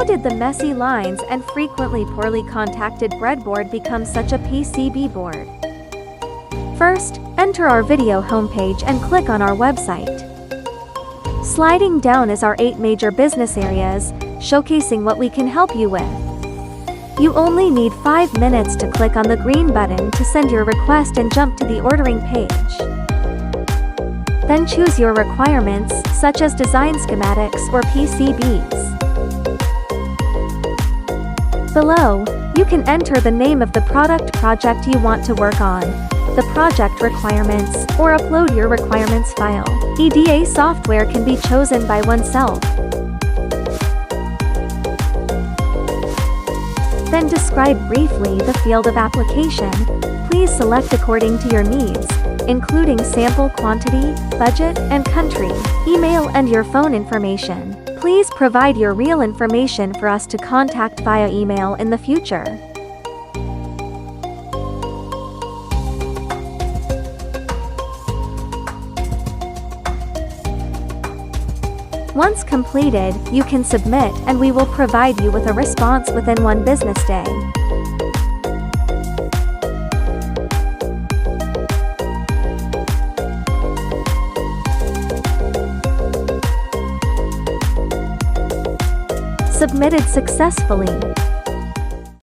How did the messy lines and frequently poorly contacted breadboard become such a PCB board? First, enter our video homepage and click on our website. Sliding down is our 8 major business areas, showcasing what we can help you with. You only need 5 minutes to click on the green button to send your request and jump to the ordering page. Then choose your requirements, such as design schematics or PCBs. Below, you can enter the name of the project you want to work on, the project requirements, or upload your requirements file. EDA software can be chosen by oneself. Then describe briefly the field of application. Please select according to your needs, including sample quantity, budget, and country. Email and your phone information. Please provide your real information for us to contact via email in the future. Once completed, you can submit and we will provide you with a response within 1 business day. Submitted successfully.